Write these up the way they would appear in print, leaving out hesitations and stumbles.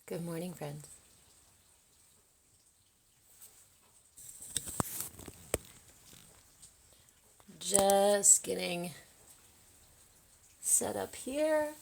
Good morning, friends. Just getting set up here.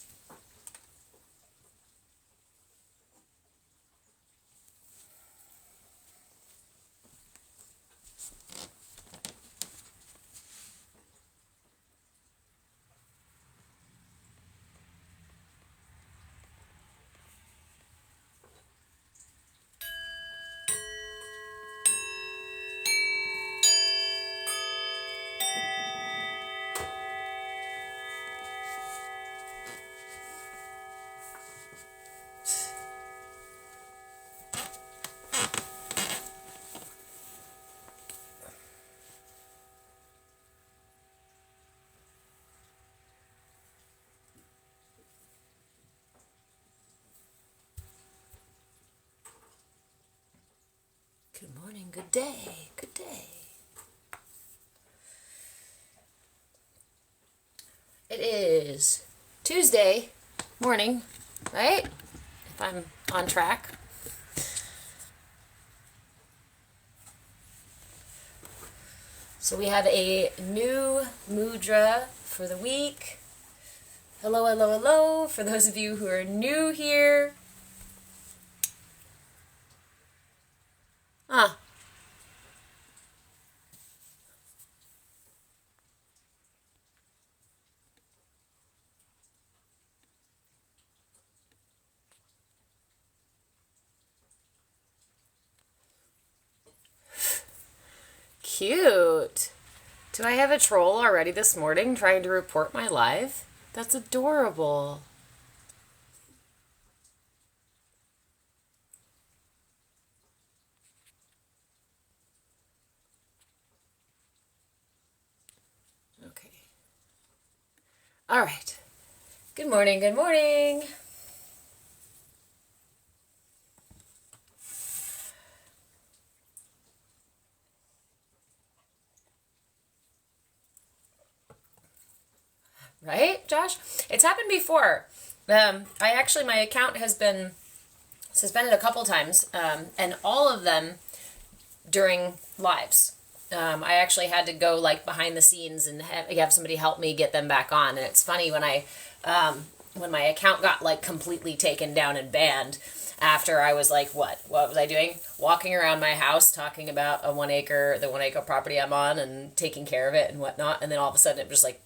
Good morning, good day, good day. It is Tuesday morning, right? If I'm on track. So we have a new mudra for the week. Hello, hello, hello. For those of you who are new here. Ah, cute. Do I have a troll already this morning trying to report my live? That's adorable. Okay. All right. Good morning, good morning. Right, Josh? It's happened before. My account has been suspended a couple times, and all of them during lives. I actually had to go like behind the scenes and have somebody help me get them back on. And it's funny when my account got like completely taken down and banned after I was like, what was I doing? Walking around my house talking about the 1 acre property I'm on and taking care of it and whatnot. And then all of a sudden it was like,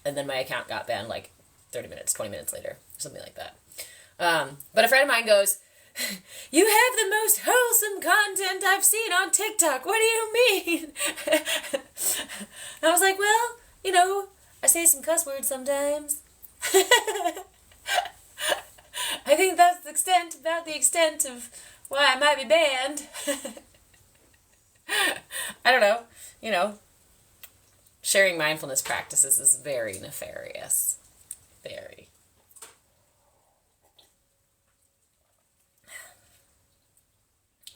and then my account got banned like 30 minutes, 20 minutes later, something like that. But a friend of mine goes, "You have the most wholesome content I've seen on TikTok. What do you mean?" I was like, well, I say some cuss words sometimes. I think that's about the extent of why I might be banned. I don't know. Sharing mindfulness practices is very nefarious. Very.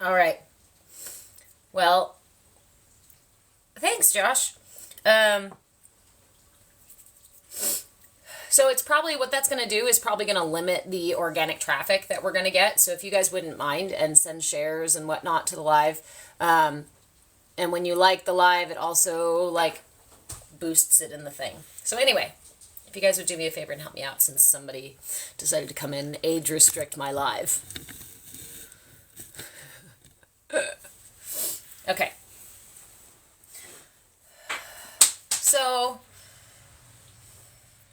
All right. Well, thanks, Josh. So it's probably what that's going to do is probably going to limit the organic traffic that we're going to get. So if you guys wouldn't mind and send shares and whatnot to the live, and when you like the live, it also like boosts it in the thing. So anyway, if you guys would do me a favor and help me out since somebody decided to come in and age restrict my live. Okay. So,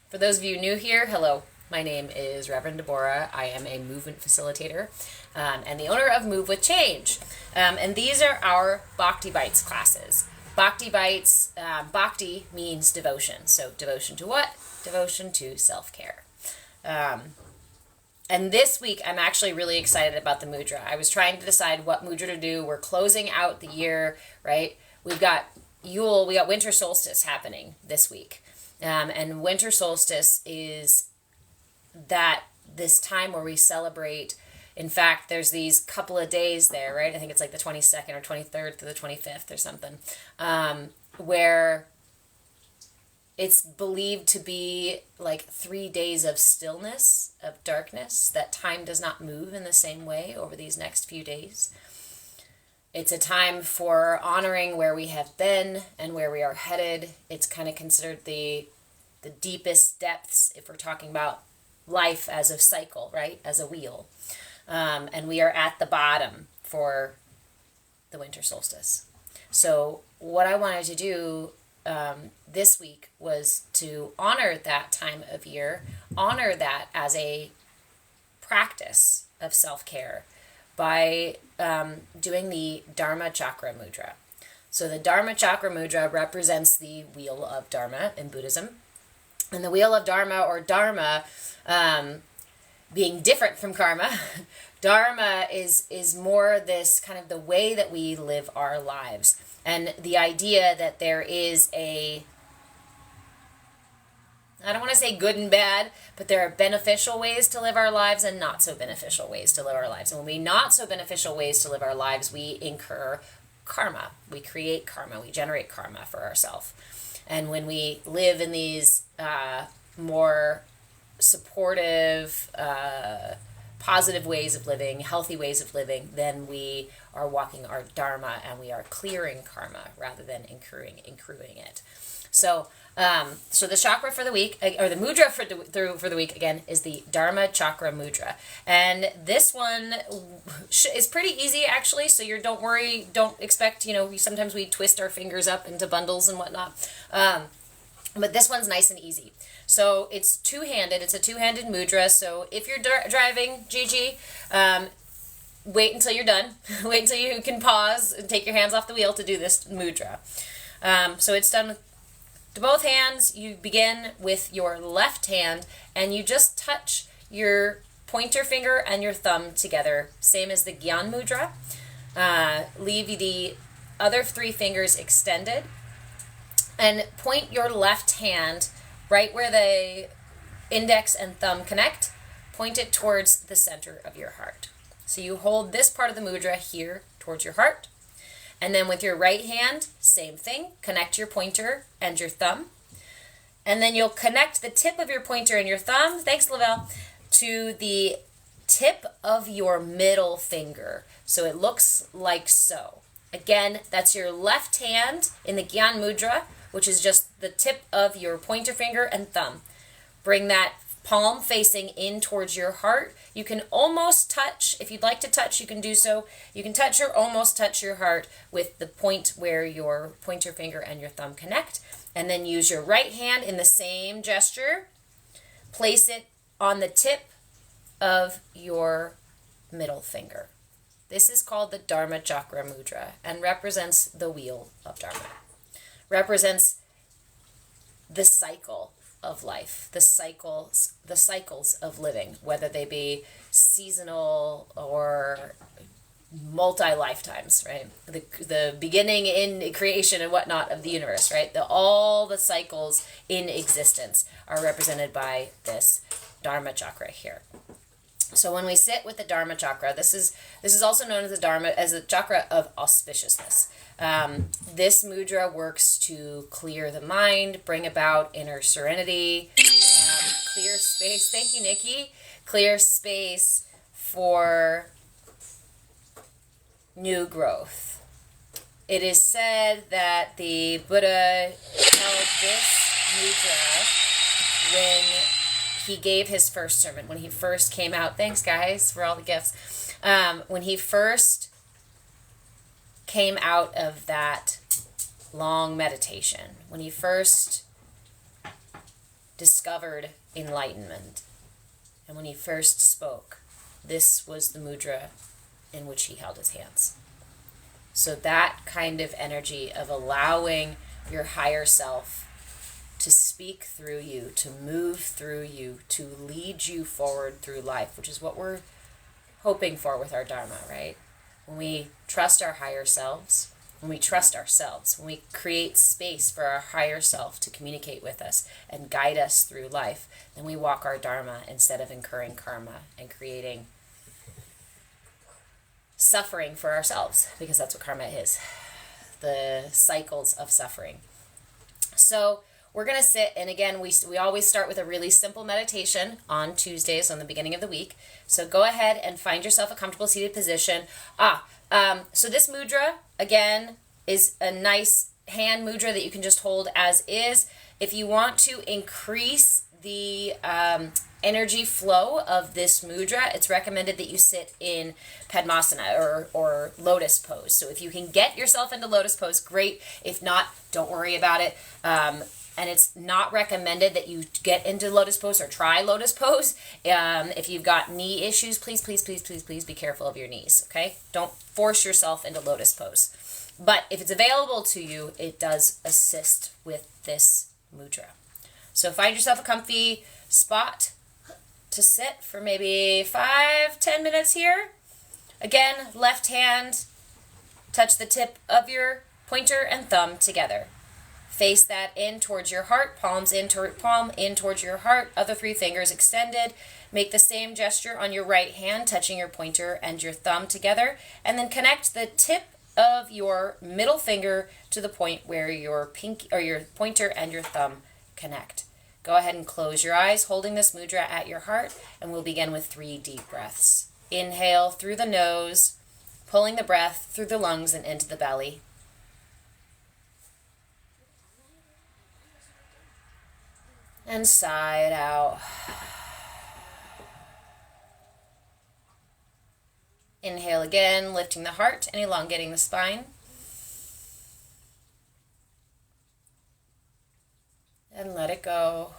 for those of you new here, hello. My name is Reverend Deborah. I am a movement facilitator and the owner of Move with Change. And these are our Bhakti Bites classes. Bhakti Bites, Bhakti means devotion. So devotion to what? Devotion to self-care. And this week, I'm actually really excited about the mudra. I was trying to decide what mudra to do. We're closing out the year, right? We've got Yule, we got winter solstice happening this week. And winter solstice is this time where we celebrate. In fact, there's these couple of days there, right? I think it's like the 22nd or 23rd to the 25th or something, where It's believed to be like 3 days of stillness, of darkness, that time does not move in the same way over these next few days. It's a time for honoring where we have been and where we are headed. It's kind of considered the deepest depths if we're talking about life as a cycle, right? As a wheel. And we are at the bottom for the winter solstice. So what I wanted to do this week was to honor that time of year, honor that as a practice of self-care by doing the Dharmachakra mudra. So the Dharmachakra mudra represents the wheel of Dharma in Buddhism. And the wheel of Dharma, or Dharma, being different from karma, Dharma is more this kind of the way that we live our lives. And the idea that there is I don't want to say good and bad, but there are beneficial ways to live our lives and not so beneficial ways to live our lives. And when we not so beneficial ways to live our lives, we incur karma. We create karma. We generate karma for ourselves. And when we live in these more supportive, positive ways of living, healthy ways of living, then we are walking our dharma and we are clearing karma rather than accruing it. So the chakra for the week, or the mudra for the week again, is the Dharmachakra mudra, and this one is pretty easy actually. So don't worry, don't expect. Sometimes we twist our fingers up into bundles and whatnot, but this one's nice and easy. So it's two-handed. It's a two-handed mudra. So if you're driving, Gigi, wait until you're done. Wait until you can pause and take your hands off the wheel to do this mudra. So it's done with both hands. You begin with your left hand, and you just touch your pointer finger and your thumb together, same as the Gyan mudra. Leave the other 3 fingers extended, and point your left hand right where the index and thumb connect. Point it towards the center of your heart. So you hold this part of the mudra here towards your heart. And then with your right hand, same thing. Connect your pointer and your thumb. And then you'll connect the tip of your pointer and your thumb, thanks Lavelle, to the tip of your middle finger. So it looks like so. Again, that's your left hand in the Gyan mudra, which is just the tip of your pointer finger and thumb. Bring that palm facing in towards your heart. You can almost touch, if you'd like to touch, you can do so. You can touch or almost touch your heart with the point where your pointer finger and your thumb connect. And then use your right hand in the same gesture. Place it on the tip of your middle finger. This is called the Dharmachakra mudra and represents the wheel of Dharma. Represents the cycle of life, the cycles of living, whether they be seasonal or multi-lifetimes, right? The beginning in creation and whatnot of the universe, right? All the cycles in existence are represented by this Dharmachakra here. So when we sit with the Dharmachakra, this is also known as the chakra of auspiciousness. This mudra works to clear the mind, bring about inner serenity, clear space. Thank you, Nikki. Clear space for new growth. It is said that the Buddha held this mudra when he gave his first sermon, when he first came out. Thanks, guys, for all the gifts. When he first came out of that long meditation, when he first discovered enlightenment, and when he first spoke, this was the mudra in which he held his hands. So that kind of energy of allowing your higher self to speak through you, to move through you, to lead you forward through life, which is what we're hoping for with our Dharma, right? When we trust our higher selves, when we trust ourselves, when we create space for our higher self to communicate with us and guide us through life, then we walk our Dharma instead of incurring karma and creating suffering for ourselves, because that's what karma is, the cycles of suffering. So we're going to sit, and again, we always start with a really simple meditation on Tuesdays on the beginning of the week. So go ahead and find yourself a comfortable seated position. So this mudra, again, is a nice hand mudra that you can just hold as is. If you want to increase the energy flow of this mudra, it's recommended that you sit in Padmasana or lotus pose. So if you can get yourself into lotus pose, great. If not, don't worry about it. And it's not recommended that you get into lotus pose or try lotus pose. If you've got knee issues, please be careful of your knees, okay? Don't force yourself into lotus pose. But if it's available to you, it does assist with this mudra. So find yourself a comfy spot to sit for maybe 5-10 minutes here. Again, left hand, touch the tip of your pointer and thumb together. Face that in towards your heart, palm in towards your heart, other 3 fingers extended. Make the same gesture on your right hand, touching your pointer and your thumb together, and then connect the tip of your middle finger to the point where your pointer and your thumb connect. Go ahead and close your eyes, holding this mudra at your heart, and we'll begin with 3 deep breaths. Inhale through the nose, pulling the breath through the lungs and into the belly. And sigh it out. Inhale again, lifting the heart and elongating the spine. And let it go.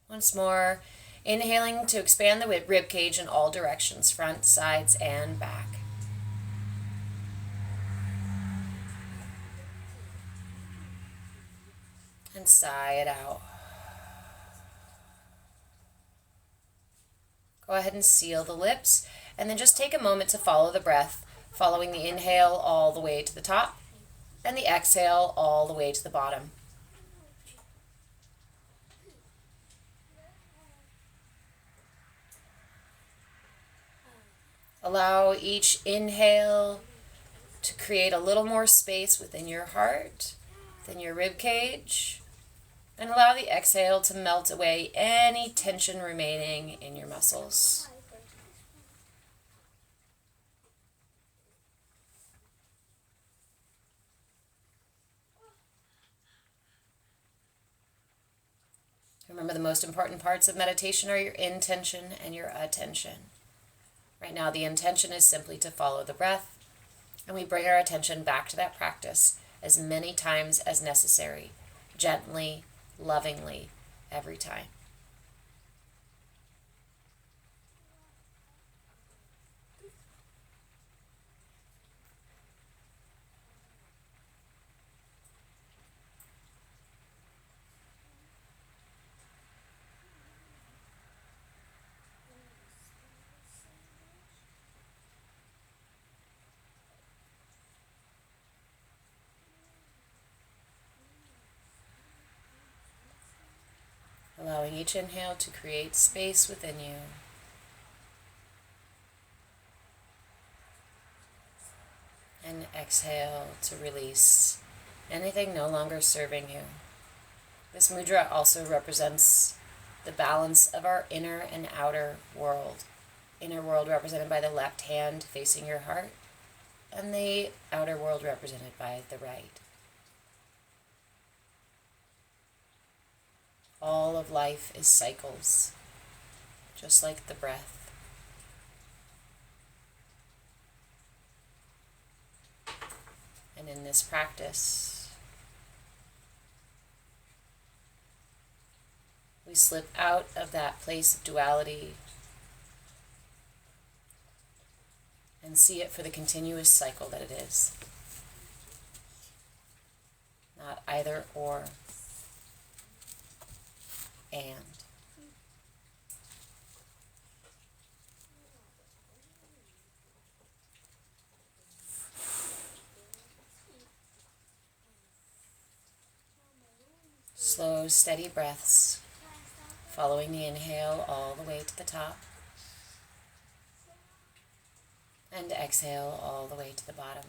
Once more, inhaling to expand the rib cage in all directions, front, sides, and back. And sigh it out. Go ahead and seal the lips, and then just take a moment to follow the breath, following the inhale all the way to the top, and the exhale all the way to the bottom. Allow each inhale to create a little more space within your heart, within your rib cage, and allow the exhale to melt away any tension remaining in your muscles. Remember, the most important parts of meditation are your intention and your attention. Right now, the intention is simply to follow the breath, and we bring our attention back to that practice as many times as necessary, gently, lovingly, every time. Allowing each inhale to create space within you. And exhale to release anything no longer serving you. This mudra also represents the balance of our inner and outer world. Inner world represented by the left hand facing your heart, and the outer world represented by the right. All of life is cycles, just like the breath. And in this practice, we slip out of that place of duality and see it for the continuous cycle that it is. Not either or. And slow, steady breaths, following the inhale all the way to the top, and exhale all the way to the bottom.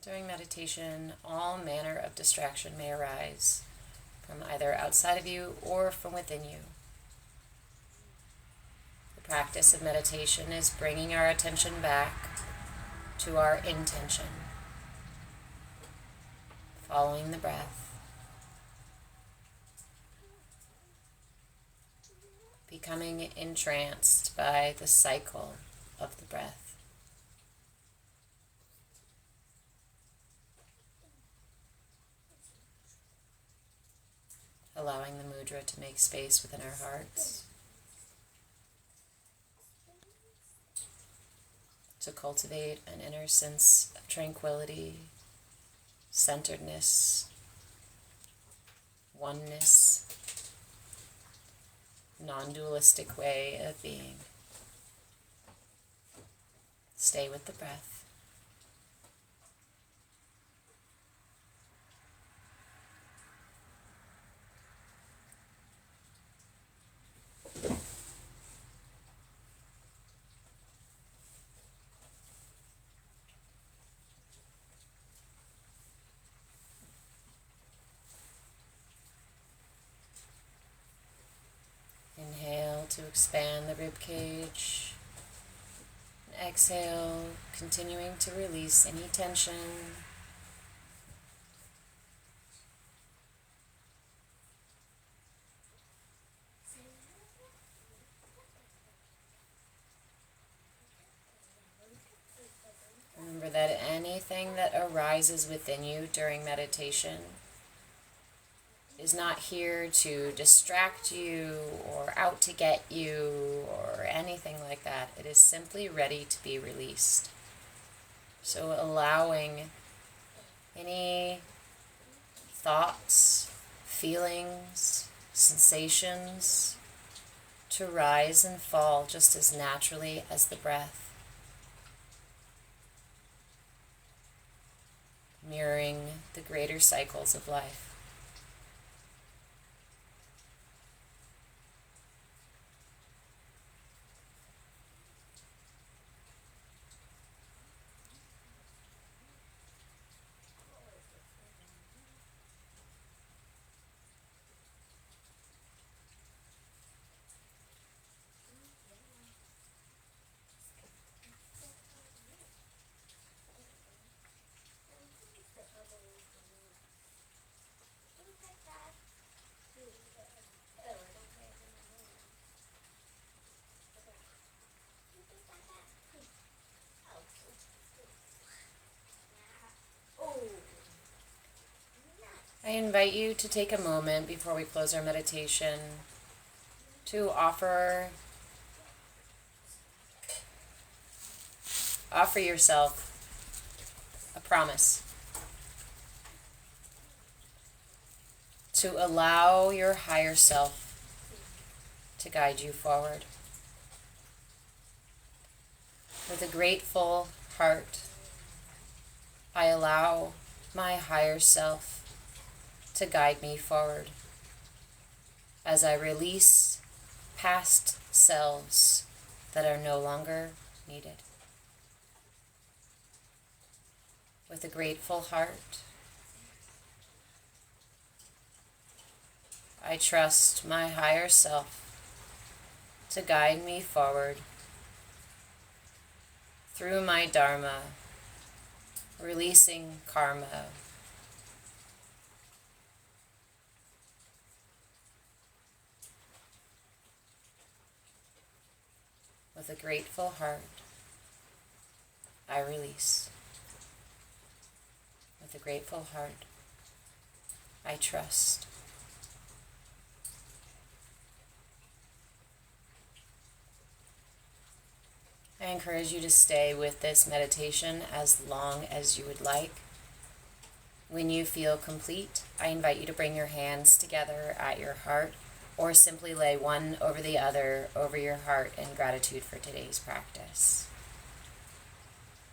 During meditation, all manner of distraction may arise from either outside of you or from within you. The practice of meditation is bringing our attention back to our intention, following the breath, becoming entranced by the cycle of the breath. Allowing the mudra to make space within our hearts, to cultivate an inner sense of tranquility, centeredness, oneness, non-dualistic way of being. Stay with the breath. Inhale to expand the rib cage. And exhale, continuing to release any tension. Remember that anything that arises within you during meditation is not here to distract you or out to get you or anything like that. It is simply ready to be released. So allowing any thoughts, feelings, sensations to rise and fall just as naturally as the breath. Mirroring the greater cycles of life. I invite you to take a moment before we close our meditation to offer yourself a promise to allow your higher self to guide you forward. With a grateful heart, I allow my higher self to guide me forward as I release past selves that are no longer needed. With a grateful heart, I trust my higher self to guide me forward through my Dharma, releasing karma, with a grateful heart, I release. With a grateful heart, I trust. I encourage you to stay with this meditation as long as you would like. When you feel complete, I invite you to bring your hands together at your heart, or simply lay one over the other over your heart in gratitude for today's practice.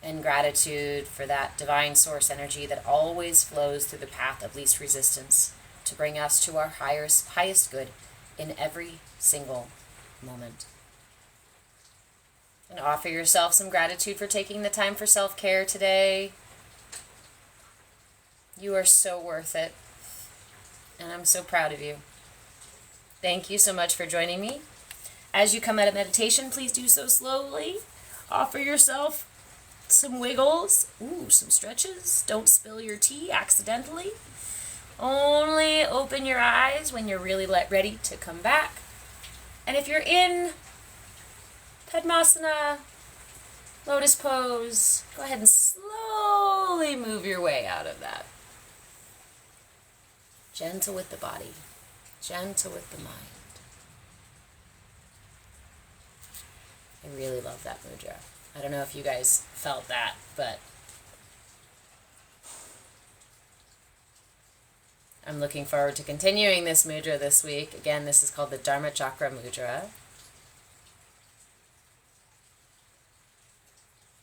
In gratitude for that divine source energy that always flows through the path of least resistance to bring us to our highest good in every single moment. And offer yourself some gratitude for taking the time for self-care today. You are so worth it. And I'm so proud of you. Thank you so much for joining me. As you come out of meditation, please do so slowly. Offer yourself some wiggles. Ooh, some stretches. Don't spill your tea accidentally. Only open your eyes when you're really ready to come back. And if you're in Padmasana, lotus pose, go ahead and slowly move your way out of that. Gentle with the body, gentle with the mind. I really love that mudra. I don't know if you guys felt that, but I'm looking forward to continuing this mudra this week. Again, this is called the Dharmachakra mudra.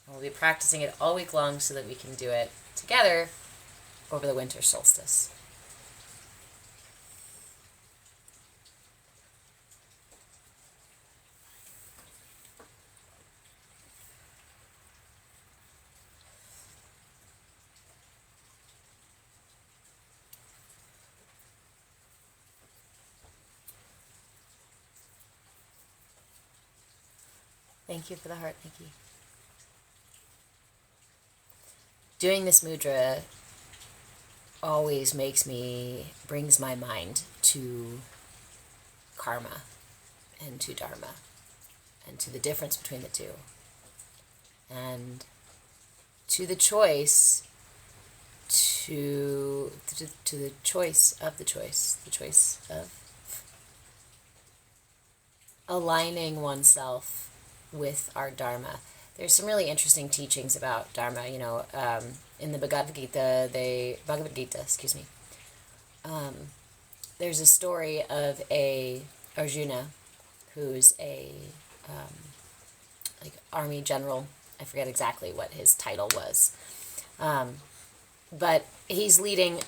We'll be practicing it all week long so that we can do it together over the winter solstice. Thank you for the heart, Nikki. Doing this mudra always brings my mind to karma and to dharma and to the difference between the two. And to the choice, to the choice of aligning oneself with our dharma. There's some really interesting teachings about dharma, in the Bhagavad Gita, there's a story of a Arjuna who's a army general. I forget exactly what his title was, but he's leading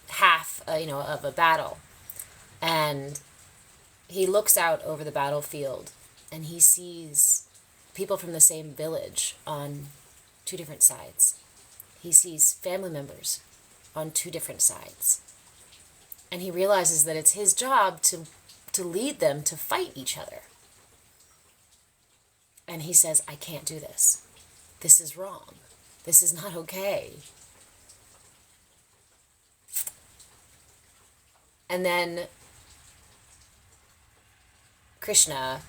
half of a battle, and he looks out over the battlefield and he sees people from the same village on two different sides. He sees family members on two different sides. And he realizes that it's his job to lead them to fight each other. And he says, I can't do this. This is wrong. This is not okay. And then Krishna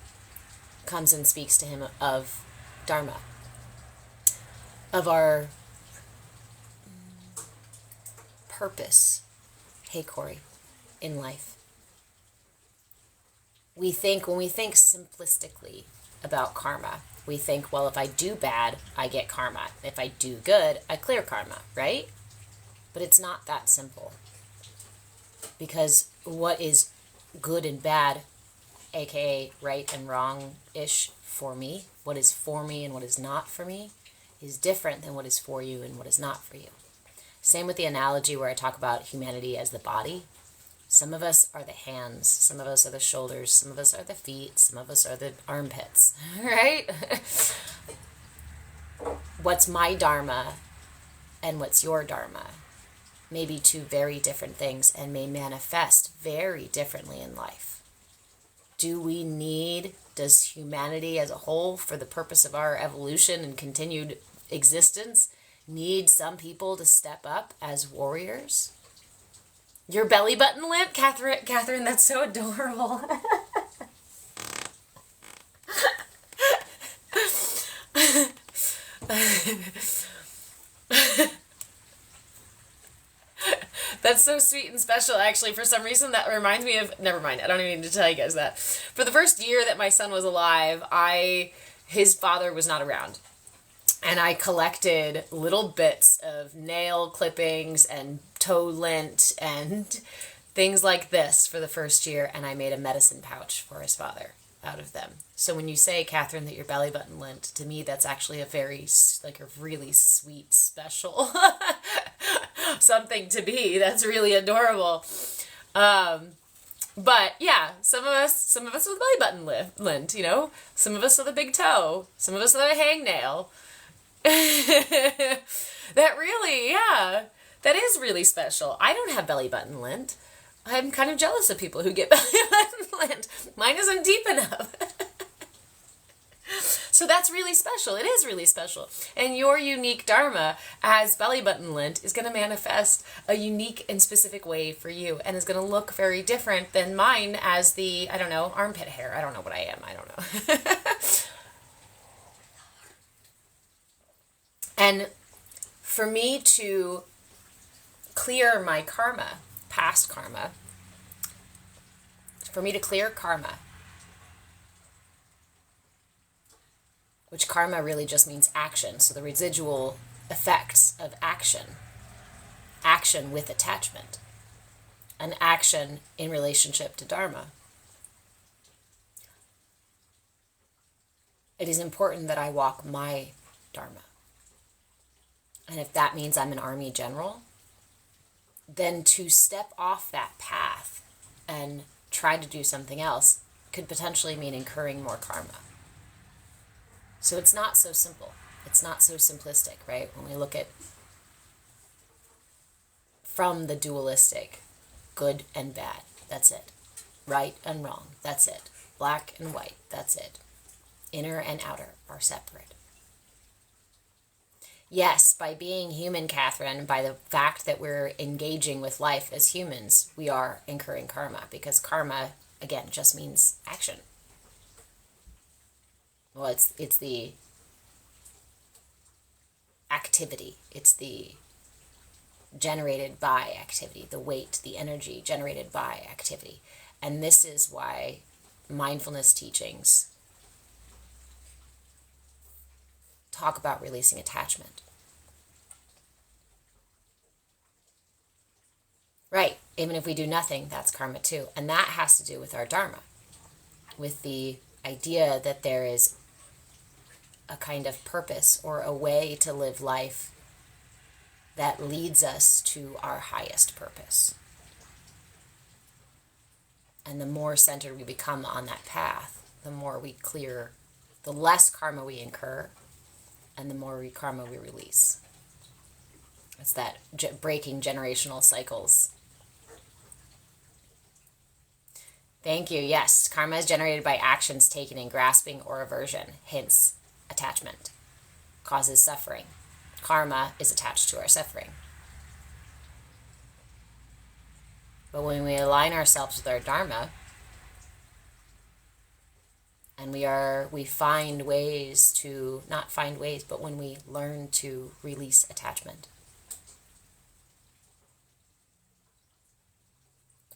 comes and speaks to him of dharma, of our purpose, hey Corey, in life. When we think simplistically about karma, we think, well, if I do bad, I get karma. If I do good, I clear karma, right? But it's not that simple. Because what is good and bad, aka right and wrong-ish for me, what is for me and what is not for me, is different than what is for you and what is not for you. Same with the analogy where I talk about humanity as the body. Some of us are the hands, some of us are the shoulders, some of us are the feet, some of us are the armpits, right? What's my dharma and what's your dharma may be two very different things and may manifest very differently in life. Does humanity as a whole, for the purpose of our evolution and continued existence, need some people to step up as warriors? Your belly button limp, Catherine, that's so adorable. That's so sweet and special, actually. For some reason, that reminds me of... Never mind, I don't even need to tell you guys that. For the first year that my son was alive, his father was not around. And I collected little bits of nail clippings and toe lint and things like this for the first year, and I made a medicine pouch for his father out of them. So when you say, Catherine, that your belly button lint, to me that's actually a really sweet, special something to be. That's really adorable. But yeah, some of us with belly button lint, some of us with a big toe, some of us with a hangnail. That That is really special. I don't have belly button lint. I'm kind of jealous of people who get belly button lint. Mine isn't deep enough. So that's really special. It is really special. And your unique Dharma as belly button lint is going to manifest a unique and specific way for you, and is going to look very different than mine as the, I don't know, armpit hair. I don't know what I am. I don't know. And for me to clear my karma, past karma, for me to clear karma, which karma really just means action, so the residual effects of action, action with attachment, an action in relationship to Dharma. It is important that I walk my Dharma. And if that means I'm an army general, then to step off that path and try to do something else could potentially mean incurring more karma. So it's not so simple. It's not so simplistic, right? When we look at from the dualistic, good and bad, that's it. Right and wrong, that's it. Black and white, that's it. Inner and outer are separate. Yes, by being human, Catherine, by the fact that we're engaging with life as humans, we are incurring karma, because karma, again, just means action. Well, it's the activity. It's the generated by activity, the weight, the energy generated by activity. And this is why mindfulness teachings talk about releasing attachment. Right, even if we do nothing, that's karma too. And that has to do with our Dharma, with the idea that there is a kind of purpose or a way to live life that leads us to our highest purpose. And the more centered we become on that path, the more we clear, the less karma we incur, and the more karma we release. It's that breaking generational cycles. Thank you. Yes, karma is generated by actions taken in grasping or aversion, hence attachment. Causes suffering. Karma is attached to our suffering. But when we align ourselves with our Dharma, and we find ways to, not find ways, but when we learn to release attachment.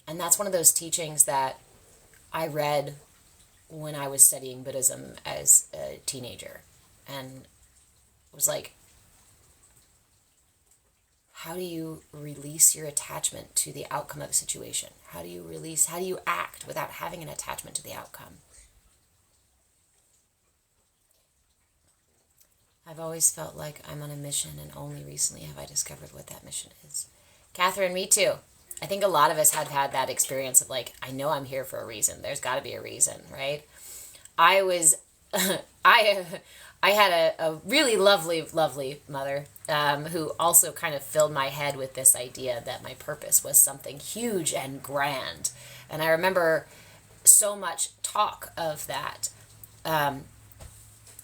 And that's one of those teachings that I read when I was studying Buddhism as a teenager. And it was like, how do you release your attachment to the outcome of a situation? How do you act without having an attachment to the outcome? I've always felt like I'm on a mission, and only recently have I discovered what that mission is. Catherine, me too. I think a lot of us have had that experience of like, I know I'm here for a reason. There's got to be a reason, right? I was, I had a really lovely, lovely mother who also kind of filled my head with this idea that my purpose was something huge and grand. And I remember so much talk of that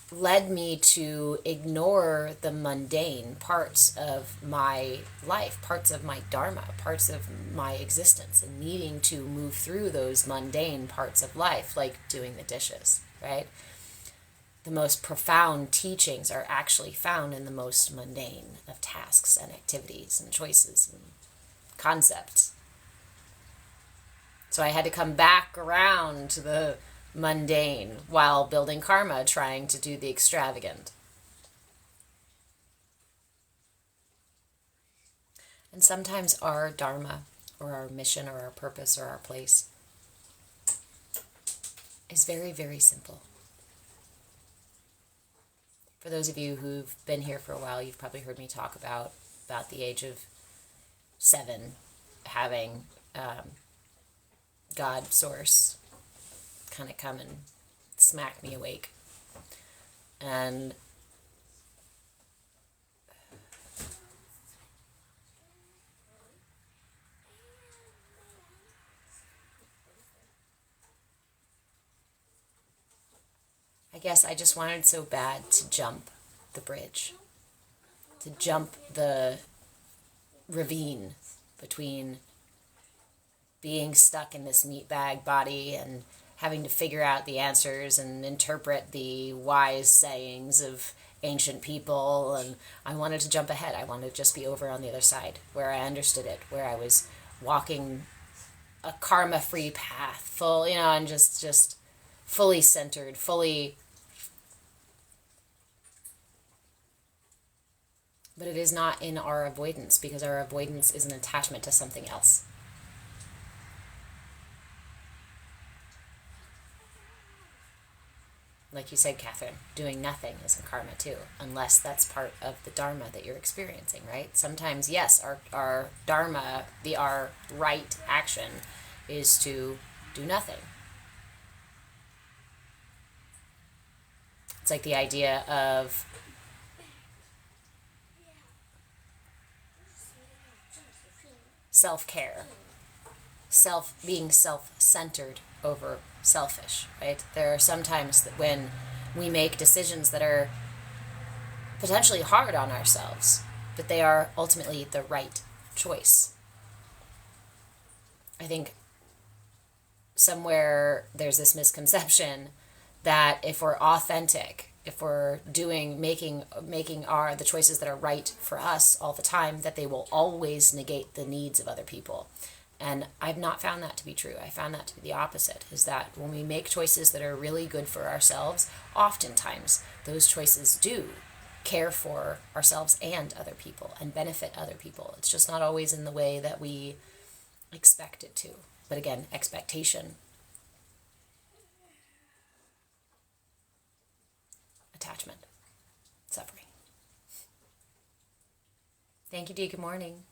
led me to ignore the mundane parts of my life, parts of my Dharma, parts of my existence, and needing to move through those mundane parts of life, like doing the dishes, right? The most profound teachings are actually found in the most mundane of tasks and activities and choices and concepts. So I had to come back around to the mundane while building karma, trying to do the extravagant. And sometimes our Dharma or our mission or our purpose or our place is very, very simple. For those of you who've been here for a while, you've probably heard me talk about the age of 7 having God, Source, kind of come and smack me awake. And I guess I just wanted so bad to jump the bridge, to jump the ravine between being stuck in this meatbag body and having to figure out the answers and interpret the wise sayings of ancient people. And I wanted to jump ahead. I wanted to just be over on the other side where I understood it, where I was walking a karma-free path, full, and just fully centered, fully. But it is not in our avoidance, because our avoidance is an attachment to something else. Like you said, Catherine, doing nothing is in karma too, unless that's part of the dharma that you're experiencing, right? Sometimes, yes, our dharma, our right action is to do nothing. It's like the idea of self-care, being self-centered over selfish, right? There are some times that when we make decisions that are potentially hard on ourselves, but they are ultimately the right choice. I think somewhere there's this misconception that if we're authentic, if we're making the choices that are right for us all the time, that they will always negate the needs of other people. And I've not found that to be true. I found that to be the opposite, is that when we make choices that are really good for ourselves, oftentimes those choices do care for ourselves and other people and benefit other people. It's just not always in the way that we expect it to. But again, expectation, attachment, suffering. Thank you, Dee. Good morning.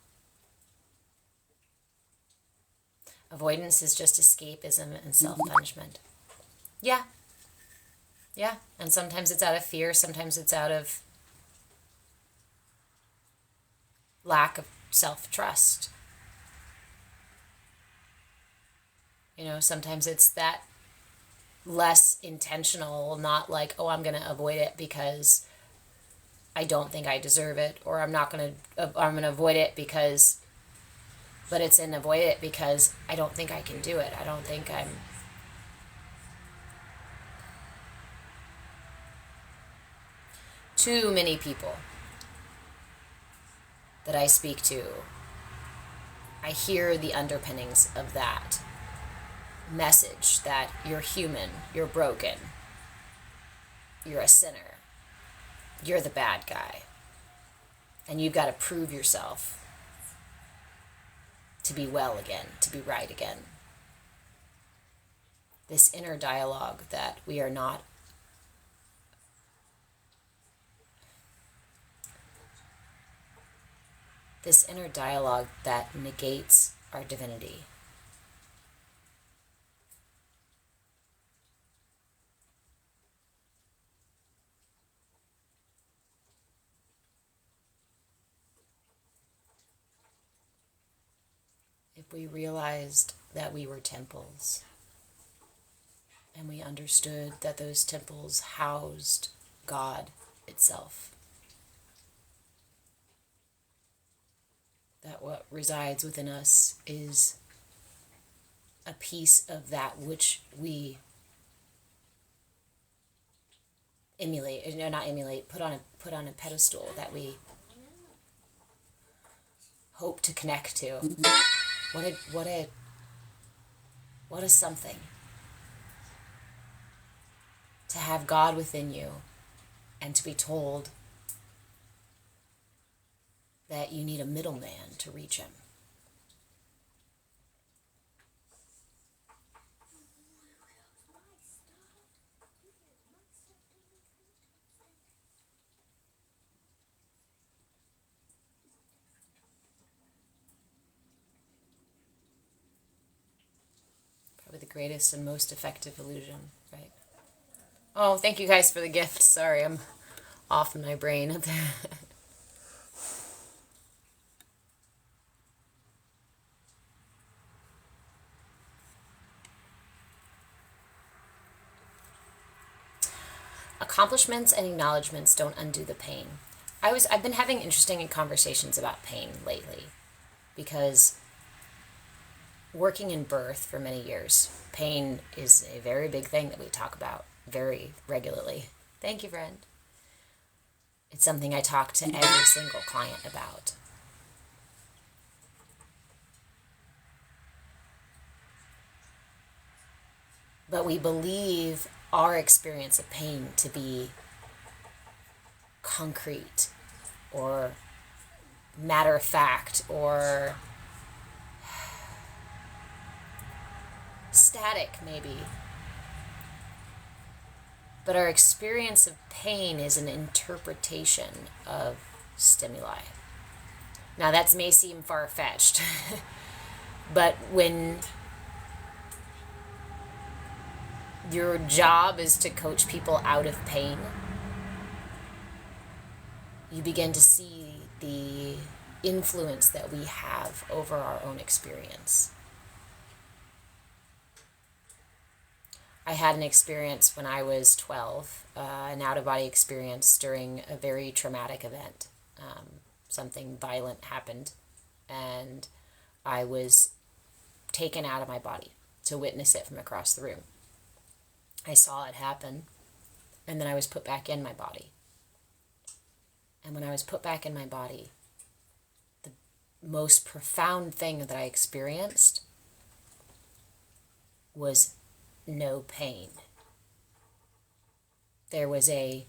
Avoidance is just escapism and self-punishment. Yeah. And sometimes it's out of fear. Sometimes it's out of lack of self-trust. Sometimes it's that less intentional, not like, oh, I'm going to avoid it because I don't think I deserve it, or I'm going to avoid it because, but it's in avoid it because I don't think I can do it. I don't think I'm. Too many people that I speak to, I hear the underpinnings of that message that you're human, you're broken, you're a sinner, you're the bad guy, and you've got to prove yourself to be well again, to be right again. This inner dialogue that we are not this inner dialogue that negates our divinity. If we realized that we were temples, and we understood that those temples housed God itself, that what resides within us is a piece of that which we put on a pedestal, that we hope to connect to. What a something to have God within you and to be told that you need a middleman to reach him. Probably the greatest and most effective illusion, right? Oh, thank you guys for the gift. Sorry, I'm off in my brain. Accomplishments and acknowledgments don't undo the pain. I've been having interesting conversations about pain lately because working in birth for many years, pain is a very big thing that we talk about very regularly. Thank you, friend. It's something I talk to every single client about. But we believe our experience of pain to be concrete or matter of fact or static, maybe. But our experience of pain is an interpretation of stimuli. Now that may seem far-fetched, but when your job is to coach people out of pain, you begin to see the influence that we have over our own experience. I had an experience when I was 12, an out-of-body experience during a very traumatic event. Something violent happened, and I was taken out of my body to witness it from across the room. I saw it happen, and then I was put back in my body. And when I was put back in my body, the most profound thing that I experienced was no pain. There was a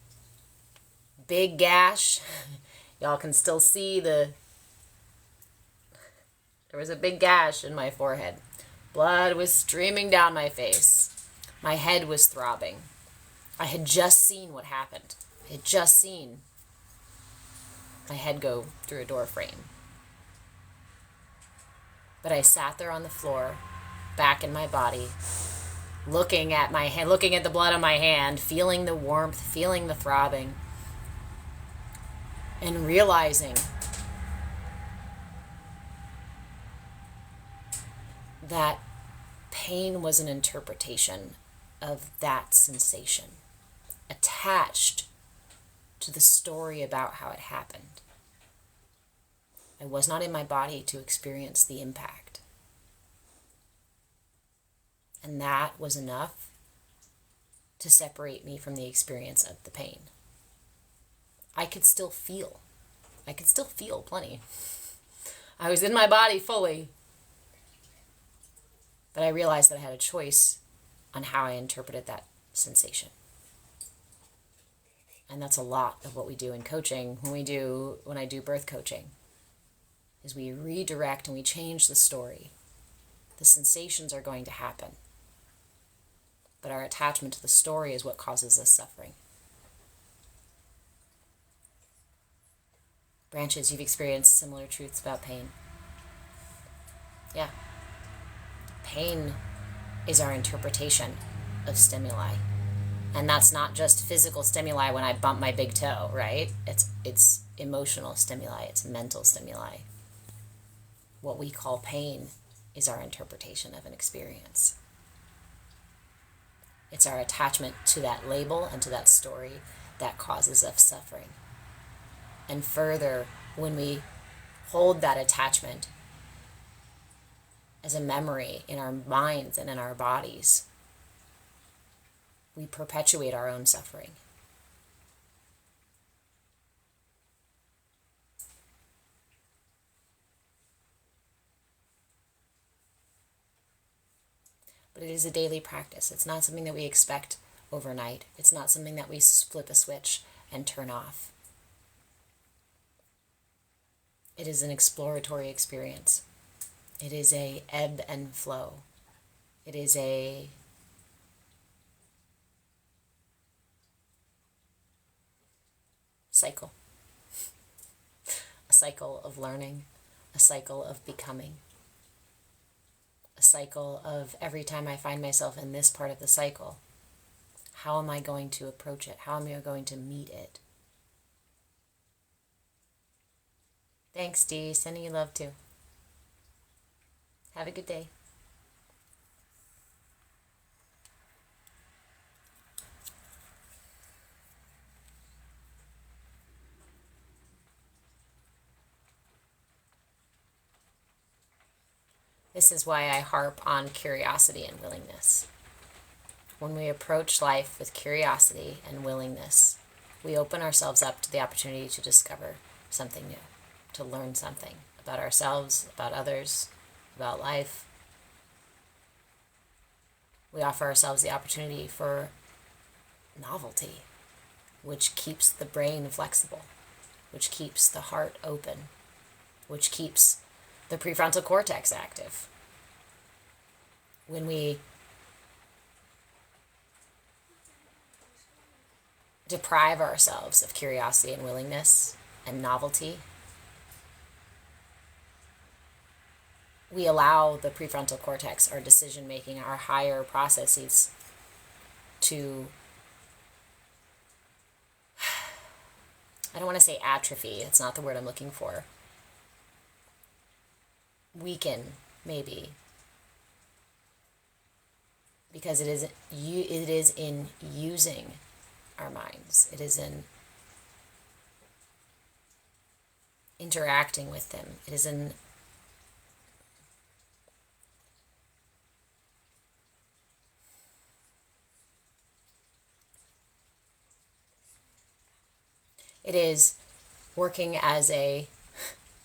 big gash. Y'all can still see there was a big gash in my forehead. Blood was streaming down my face. My head was throbbing. I had just seen what happened. I had just seen my head go through a door frame. But I sat there on the floor, back in my body, looking at my hand, looking at the blood on my hand, feeling the warmth, feeling the throbbing, and realizing that pain was an interpretation of that sensation, attached to the story about how it happened. I was not in my body to experience the impact. And that was enough to separate me from the experience of the pain. I could still feel plenty. I was in my body fully. But I realized that I had a choice on how I interpreted that sensation. And that's a lot of what we do in coaching when I do birth coaching, is we redirect and we change the story. The sensations are going to happen. But our attachment to the story is what causes us suffering. Branches, you've experienced similar truths about pain. Yeah. Pain is our interpretation of stimuli. And that's not just physical stimuli when I bump my big toe, right? It's emotional stimuli, it's mental stimuli. What we call pain is our interpretation of an experience. It's our attachment to that label and to that story that causes us suffering. And further, when we hold that attachment as a memory in our minds and in our bodies, we perpetuate our own suffering. But it is a daily practice. It's not something that we expect overnight. It's not something that we flip a switch and turn off. It is an exploratory experience. It is a ebb and flow. It is a cycle. A cycle of learning, a cycle of becoming, a cycle of every time I find myself in this part of the cycle, how am I going to approach it? How am I going to meet it? Thanks, Dee. Sending you love too. Have a good day. This is why I harp on curiosity and willingness. When we approach life with curiosity and willingness, we open ourselves up to the opportunity to discover something new, to learn something about ourselves, about others, about life. We offer ourselves the opportunity for novelty, which keeps the brain flexible, which keeps the heart open, which keeps the prefrontal cortex active. When we deprive ourselves of curiosity and willingness and novelty, we allow the prefrontal cortex, our decision making, our higher processes to, I don't want to say atrophy, it's not the word I'm looking for, weaken, maybe, because it is in using our minds, it is in interacting with them, it is in working as a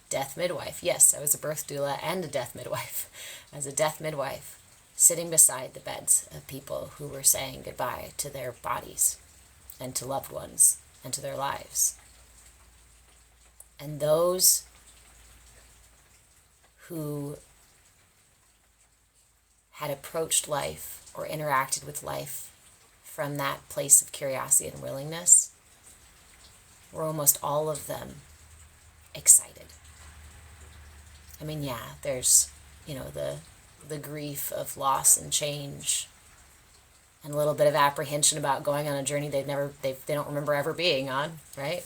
death midwife. Yes, I was a birth doula and a death midwife. As a death midwife, sitting beside the beds of people who were saying goodbye to their bodies and to loved ones and to their lives. And those who had approached life or interacted with life from that place of curiosity and willingness were almost all of them excited. I mean, yeah, there's, the grief of loss and change and a little bit of apprehension about going on a journey they don't remember ever being on, right?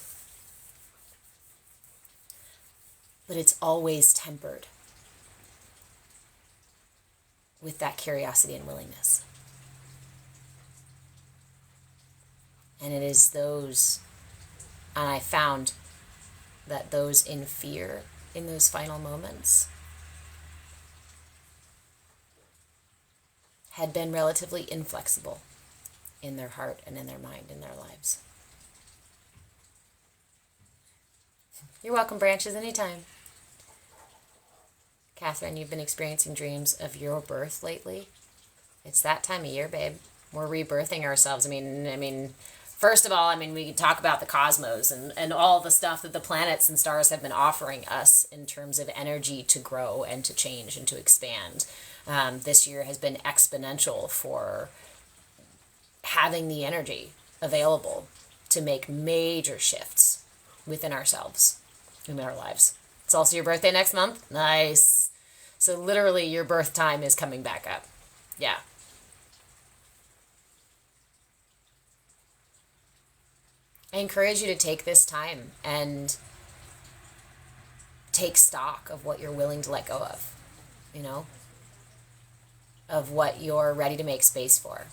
But it's always tempered with that curiosity and willingness. And it is those, and I found that those in fear in those final moments had been relatively inflexible in their heart and in their mind, in their lives. You're welcome, Branches, anytime. Catherine, you've been experiencing dreams of your birth lately. It's that time of year, babe. We're rebirthing ourselves. I mean, first of all, we can talk about the cosmos and all the stuff that the planets and stars have been offering us in terms of energy to grow and to change and to expand. This year has been exponential for having the energy available to make major shifts within ourselves, in our lives. It's also your birthday next month. Nice. So literally your birth time is coming back up. Yeah. I encourage you to take this time and take stock of what you're willing to let go of, of what you're ready to make space for.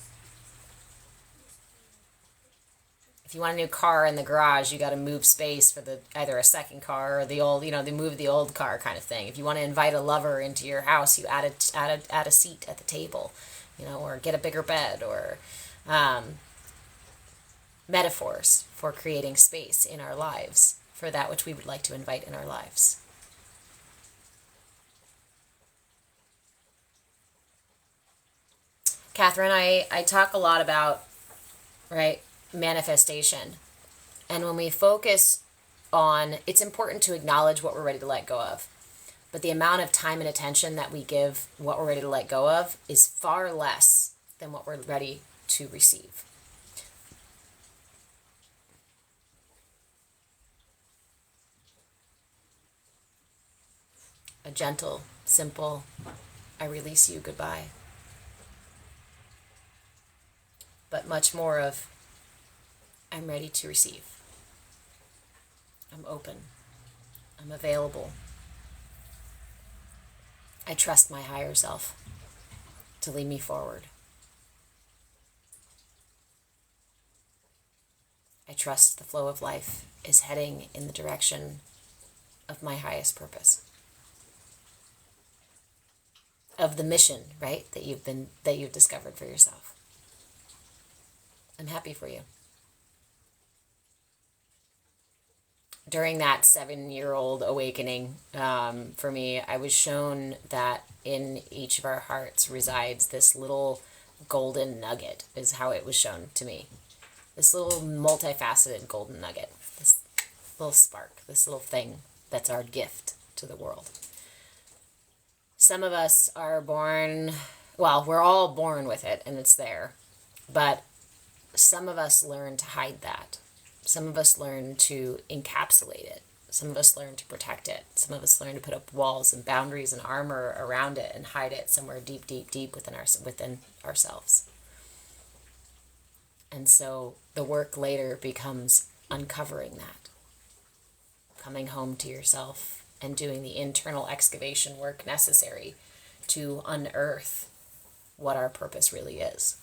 If you want a new car in the garage, you got to move space for either a second car or the old, they move the old car kind of thing. If you want to invite a lover into your house, you add a seat at the table, or get a bigger bed, or metaphors for creating space in our lives for that which we would like to invite in our lives. Catherine, I talk a lot about, manifestation. And when we focus on, it's important to acknowledge what we're ready to let go of. But the amount of time and attention that we give what we're ready to let go of is far less than what we're ready to receive. A gentle, simple, I release you, goodbye. But much more of, I'm ready to receive. I'm open. I'm available. I trust my higher self to lead me forward. I trust the flow of life is heading in the direction of my highest purpose. of the mission, right? That you've discovered for yourself. I'm happy for you. During that 7-year-old awakening, for me, I was shown that in each of our hearts resides this little golden nugget, is how it was shown to me. This little multifaceted golden nugget, this little spark, this little thing that's our gift to the world. Some of us are born, well, we're all born with it and it's there, but some of us learn to hide that. Some of us learn to encapsulate it. Some of us learn to protect it. Some of us learn to put up walls and boundaries and armor around it and hide it somewhere deep, deep, deep within ourselves. And so the work later becomes uncovering that, coming home to yourself and doing the internal excavation work necessary to unearth what our purpose really is.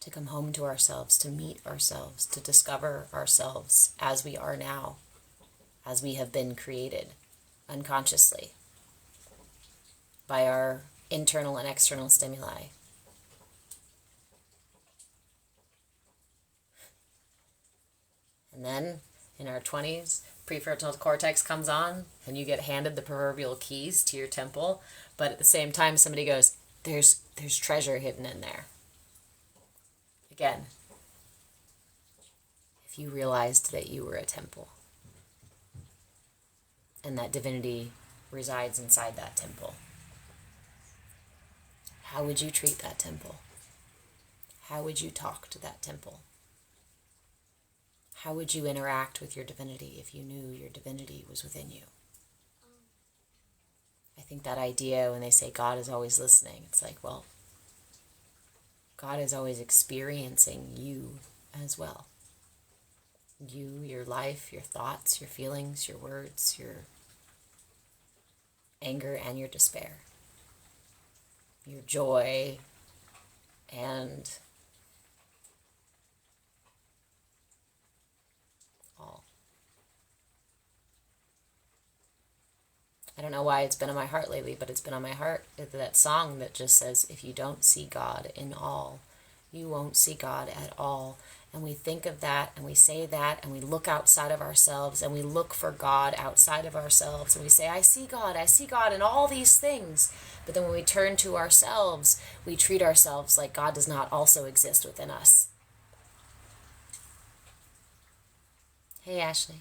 To come home to ourselves, to meet ourselves, to discover ourselves as we are now, as we have been created unconsciously by our internal and external stimuli. And then in our 20s, prefrontal cortex comes on and you get handed the proverbial keys to your temple, but at the same time somebody goes, there's treasure hidden in there. Again, if you realized that you were a temple and that divinity resides inside that temple, how would you treat that temple? How would you talk to that temple? How would you interact with your divinity if you knew your divinity was within you? I think that idea when they say God is always listening, it's like, well, God is always experiencing you as well. You, your life, your thoughts, your feelings, your words, your anger and your despair, your joy and all. I don't know why it's been on my heart lately, but it's been on my heart. That song that just says, if you don't see God in all, you won't see God at all. And we think of that and we say that and we look outside of ourselves and we look for God outside of ourselves and we say, I see God in all these things. But then when we turn to ourselves, we treat ourselves like God does not also exist within us. Hey, Ashley.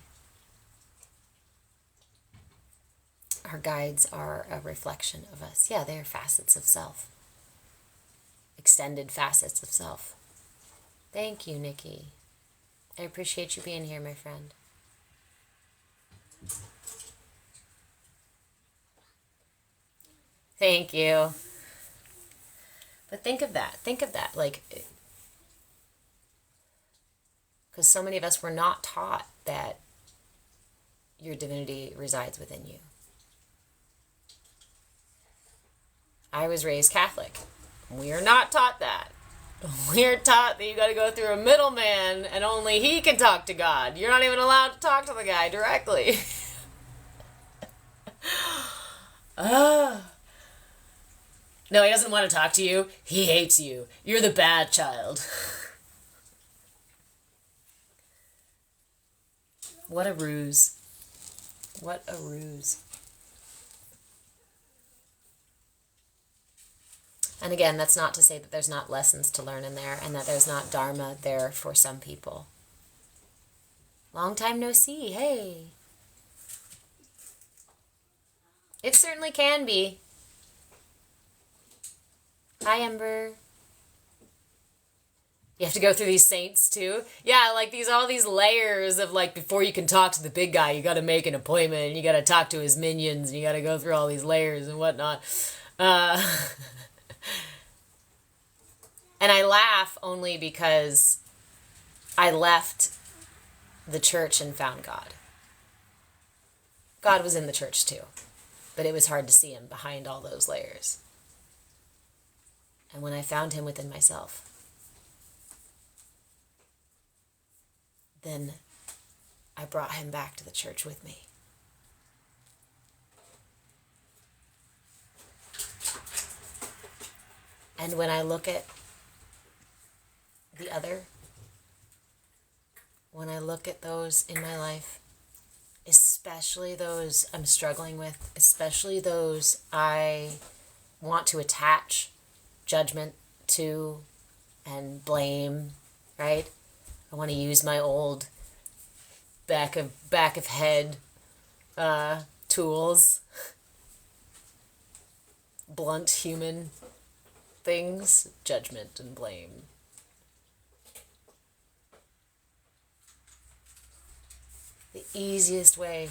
Our guides are a reflection of us. Yeah, they are facets of self. Extended facets of self. Thank you, Nikki. I appreciate you being here, my friend. Thank you. But think of that. Like, because so many of us were not taught that your divinity resides within you. I was raised Catholic. We are not taught that. We're taught that you got to go through a middleman and only he can talk to God. You're not even allowed to talk to the guy directly. No, he doesn't want to talk to you. He hates you. You're the bad child. What a ruse. What a ruse. And again, that's not to say that there's not lessons to learn in there and that there's not Dharma there for some people. Long time no see, hey. It certainly can be. Hi, Ember. You have to go through these saints too? Yeah, like all these layers of like, before you can talk to the big guy, you got to make an appointment and you got to talk to his minions and you got to go through all these layers and whatnot. And I laugh only because I left the church and found God. God was in the church too, but it was hard to see him behind all those layers. And when I found him within myself, then I brought him back to the church with me. And when I look at the other, when I look at those in my life, especially those I'm struggling with, especially those I want to attach judgment to and blame, right? I want to use my old back of head tools, blunt human things, judgment and blame. The easiest way,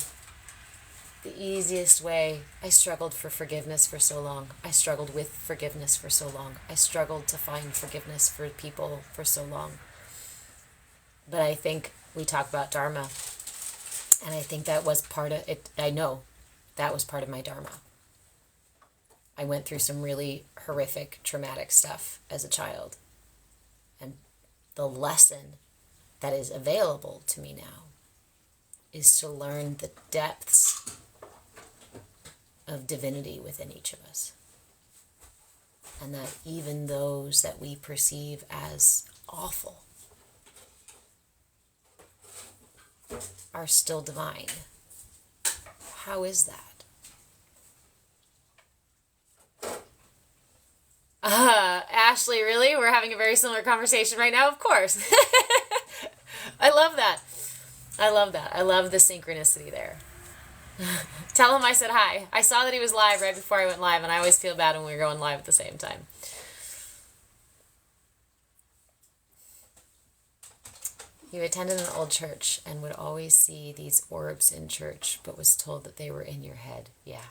I struggled for forgiveness for so long. I struggled with forgiveness for so long. I struggled to find forgiveness for people for so long. But I think we talk about Dharma, and I think that was part of it. I know that was part of my Dharma. I went through some really horrific, traumatic stuff as a child. And the lesson that is available to me now is to learn the depths of divinity within each of us. And that even those that we perceive as awful are still divine. How is that? Ashley, really? We're having a very similar conversation right now? Of course. I love that. I love the synchronicity there. Tell him I said hi. I saw that he was live right before I went live, and I always feel bad when we're going live at the same time. You attended an old church and would always see these orbs in church, but was told that they were in your head. Yeah.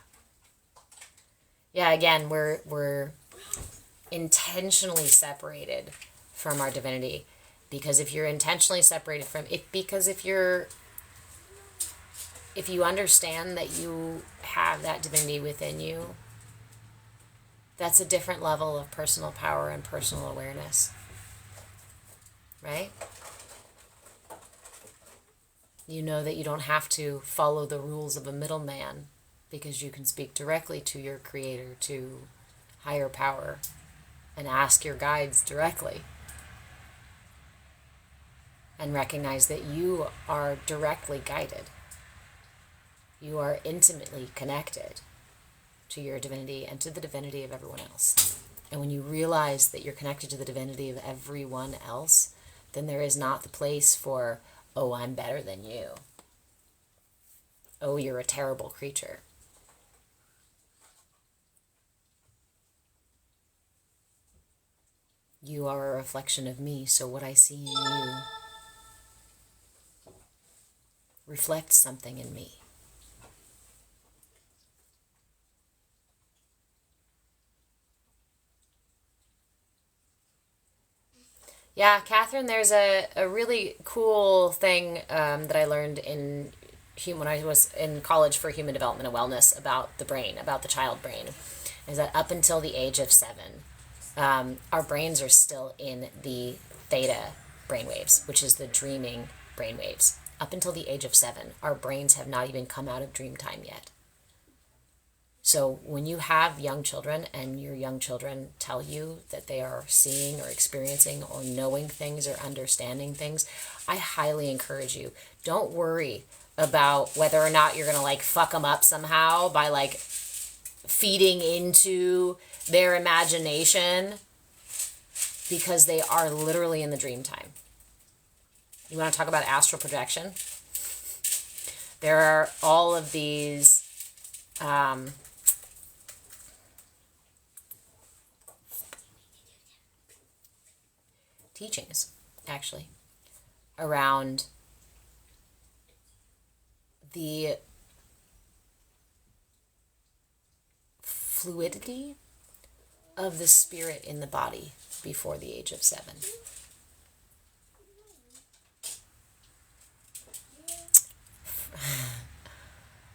Yeah, again, we're intentionally separated from our divinity. Because if you're intentionally separated from it, if you understand that you have that divinity within you, that's a different level of personal power and personal awareness. Right? You know that you don't have to follow the rules of a middleman because you can speak directly to your creator, to higher power, and ask your guides directly. And recognize that you are directly guided. You are intimately connected to your divinity and to the divinity of everyone else. And when you realize that you're connected to the divinity of everyone else, then there is not the place for, oh, I'm better than you. Oh, you're a terrible creature. You are a reflection of me, so what I see in you reflects something in me. Yeah, Catherine, there's a really cool thing that I learned when I was in college for human development and wellness about the brain, about the child brain, is that up until the age of 7, our brains are still in the theta brainwaves, which is the dreaming brainwaves. Up until the age of 7, our brains have not even come out of dream time yet. So when you have young children and your young children tell you that they are seeing or experiencing or knowing things or understanding things, I highly encourage you. Don't worry about whether or not you're going to fuck them up somehow by feeding into their imagination, because they are literally in the dream time. You want to talk about astral projection? There are all of these teachings, actually, around the fluidity of the spirit in the body before the age of 7.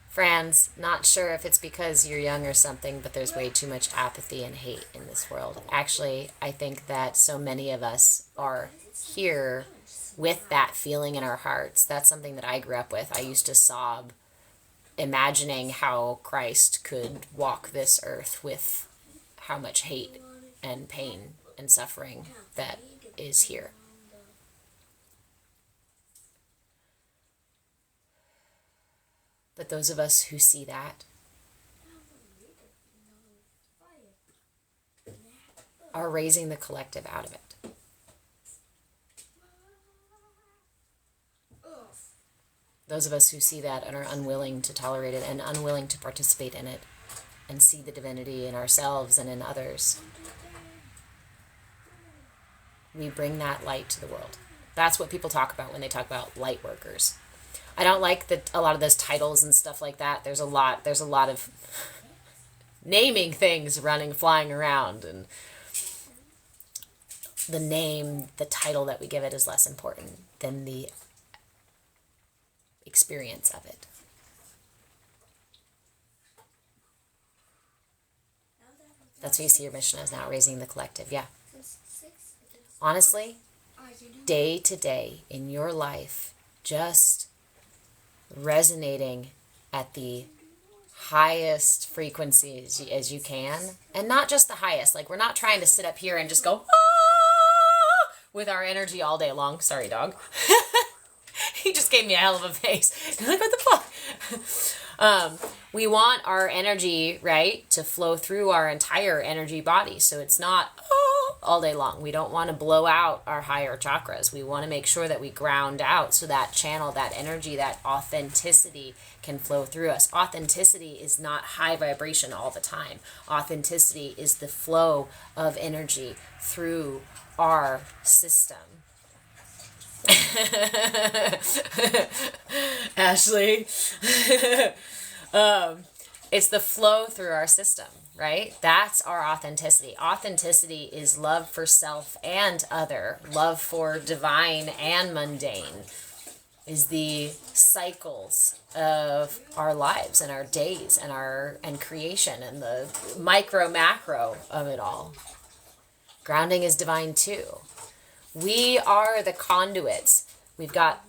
Franz, not sure if it's because you're young or something, but there's way too much apathy and hate in this world. Actually, I think that so many of us are here with that feeling in our hearts. That's something that I grew up with. I used to sob imagining how Christ could walk this earth with how much hate and pain and suffering that is here. But those of us who see that are raising the collective out of it. Those of us who see that and are unwilling to tolerate it and unwilling to participate in it and see the divinity in ourselves and in others, we bring that light to the world. That's what people talk about when they talk about light workers. I don't like a lot of those titles and stuff like that. There's a lot of naming things flying around, and the name, the title that we give it is less important than the experience of it. That's what you see your mission as now, raising the collective. Yeah. Honestly, day to day in your life, just resonating at the highest frequencies as you can, and not just the highest. Like, we're not trying to sit up here and just go ah! With our energy all day long. Sorry, dog. He just gave me a hell of a face. Like, what the fuck? We want our energy, right, to flow through our entire energy body. So it's not all day long. We don't want to blow out our higher chakras. We want to make sure that we ground out so that channel, that energy, that authenticity can flow through us. Authenticity is not high vibration all the time. Authenticity is the flow of energy through our system. Ashley. It's the flow through our system, right? That's our authenticity. Authenticity is love for self and other, love for divine and mundane, is the cycles of our lives and our days and creation and the micro macro of it all. Grounding is divine too. We are the conduits. We've got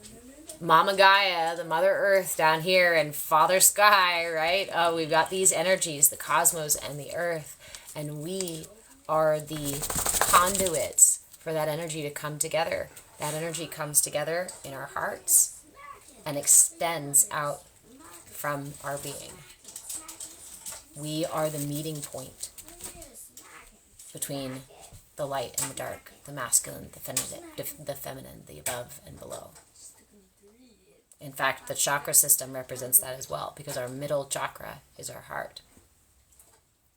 Mama Gaia, the Mother Earth down here, and Father Sky, right? Oh, we've got these energies, the cosmos and the earth, and we are the conduits for that energy to come together. That energy comes together in our hearts and extends out from our being. We are the meeting point between the light and the dark, the masculine, the feminine, the above and below. In fact, the chakra system represents that as well, because our middle chakra is our heart.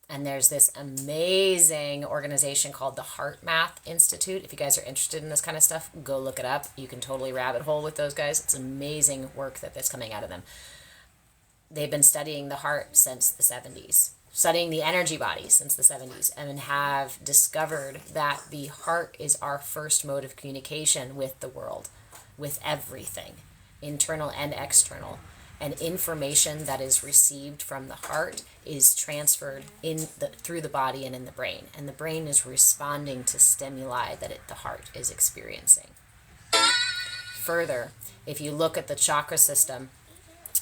And there's this amazing organization called the Heart Math Institute. If you guys are interested in this kind of stuff, go look it up. You can totally rabbit hole with those guys. It's amazing work that's coming out of them. They've been studying the heart since the 70s. Studying the energy body since the 70s, and have discovered that the heart is our first mode of communication with the world, with everything, internal and external. And information that is received from the heart is transferred through the body and in the brain. And the brain is responding to stimuli that the heart is experiencing. Further, if you look at the chakra system,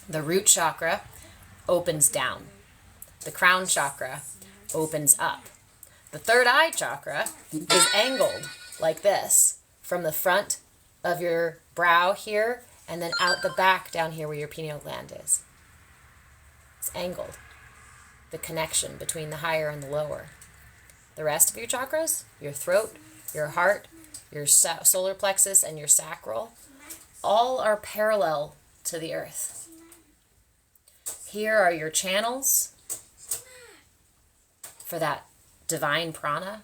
the root chakra opens down. The crown chakra opens up. The third eye chakra is angled like this from the front of your brow here and then out the back down here where your pineal gland is. It's angled. The connection between the higher and the lower. The rest of your chakras, your throat, your heart, your solar plexus, and your sacral, all are parallel to the earth. Here are your channels for that divine prana.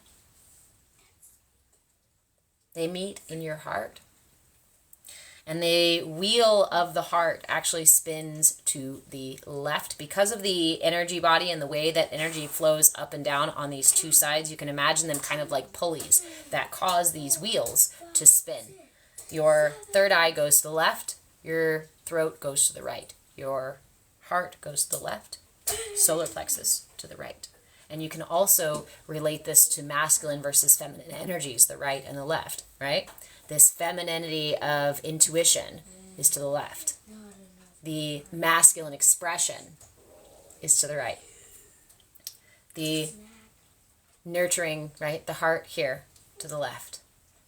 They meet in your heart. And the wheel of the heart actually spins to the left because of the energy body and the way that energy flows up and down on these two sides. You can imagine them kind of like pulleys that cause these wheels to spin. Your third eye goes to the left. Your throat goes to the right. Your heart goes to the left. Solar plexus to the right. And you can also relate this to masculine versus feminine energies, the right and the left, right? This femininity of intuition is to the left. The masculine expression is to the right. The nurturing, right? The heart here to the left.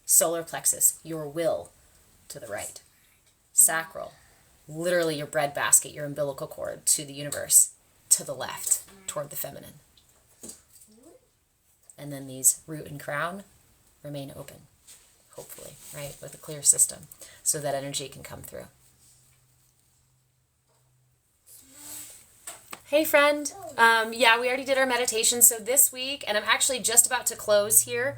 Solar plexus, your will, to the right. Sacral, literally your breadbasket, your umbilical cord to the universe, to the left, toward the feminine. And then these root and crown remain open, hopefully, right? With a clear system so that energy can come through. Hey friend, yeah, we already did our meditation. So this week, and I'm actually just about to close here,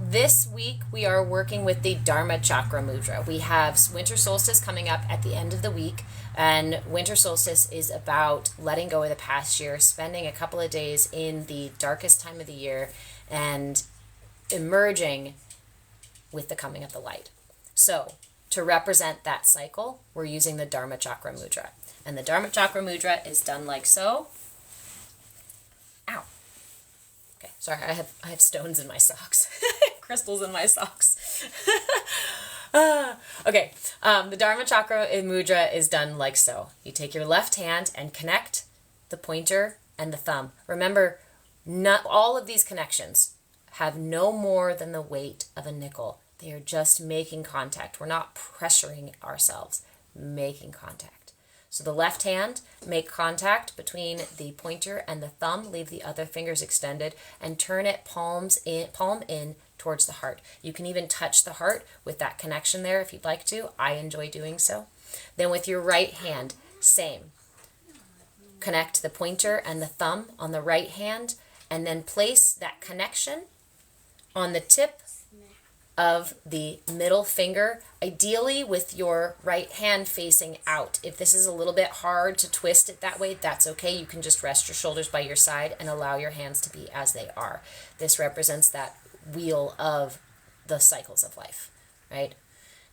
this week we are working with the Dharmachakra mudra. We have winter solstice coming up at the end of the week, and winter solstice is about letting go of the past year, spending a couple of days in the darkest time of the year, and emerging with the coming of the light. So to represent that cycle, we're using the Dharmachakra mudra. And the Dharmachakra mudra is done like so. Ow. Okay, sorry, I have stones in my socks. Crystals in my socks. Okay, the Dharmachakra mudra is done like so. You take your left hand and connect the pointer and the thumb. Remember, not all of these connections have no more than the weight of a nickel. They are just making contact. We're not pressuring ourselves, making contact. So the left hand, make contact between the pointer and the thumb, leave the other fingers extended, and turn it palm in towards the heart. You can even touch the heart with that connection there if you'd like to. I enjoy doing so. Then with your right hand, same. Connect the pointer and the thumb on the right hand, and then place that connection on the tip of the middle finger, ideally with your right hand facing out. If this is a little bit hard to twist it that way, that's okay. You can just rest your shoulders by your side and allow your hands to be as they are. This represents that wheel of the cycles of life, right?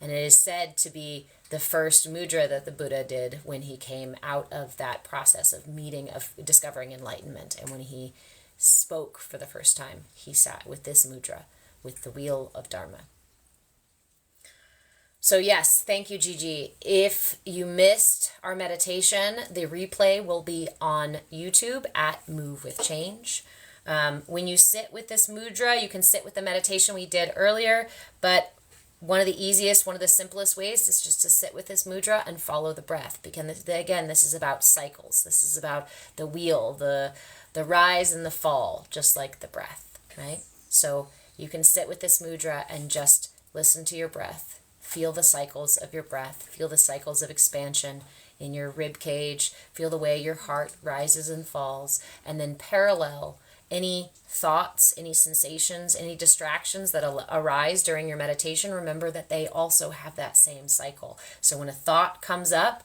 And it is said to be the first mudra that the Buddha did when he came out of that process of meeting, of discovering enlightenment. And when he spoke for the first time, he sat with this mudra, with the wheel of Dharma. So yes, thank you, Gigi. If you missed our meditation, the replay will be on YouTube at Move with Change. When you sit with this mudra, you can sit with the meditation we did earlier, but one of the easiest, one of the simplest ways is just to sit with this mudra and follow the breath. Because again, this is about cycles. This is about the wheel, the rise and the fall, just like the breath, right? So you can sit with this mudra and just listen to your breath. Feel the cycles of your breath. Feel the cycles of expansion in your rib cage. Feel the way your heart rises and falls. And then parallel any thoughts, any sensations, any distractions that arise during your meditation. Remember that they also have that same cycle. So when a thought comes up,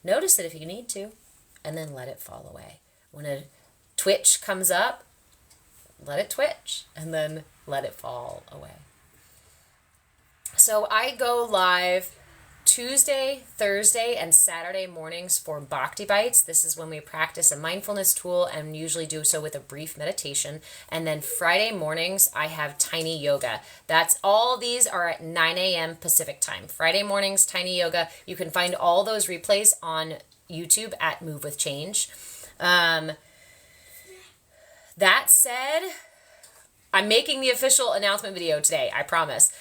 notice it if you need to, and then let it fall away. When a twitch comes up, let it twitch, and then let it fall away. So I go live Tuesday, Thursday, and Saturday mornings for Bhakti Bites. This is when we practice a mindfulness tool and usually do so with a brief meditation. And then Friday mornings, I have Tiny Yoga. That's all these are at 9 a.m. Pacific time. Friday mornings, Tiny Yoga. You can find all those replays on YouTube at Move with Change. That said, I'm making the official announcement video today, I promise.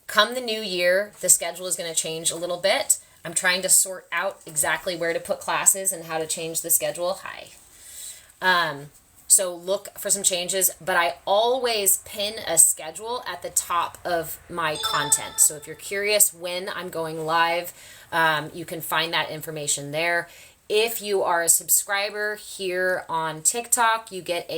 Come the new year, the schedule is going to change a little bit. I'm trying to sort out exactly where to put classes and how to change the schedule. So look for some changes, but I always pin a schedule at the top of my content. So if you're curious when I'm going live, you can find that information there. If you are a subscriber here on TikTok, you get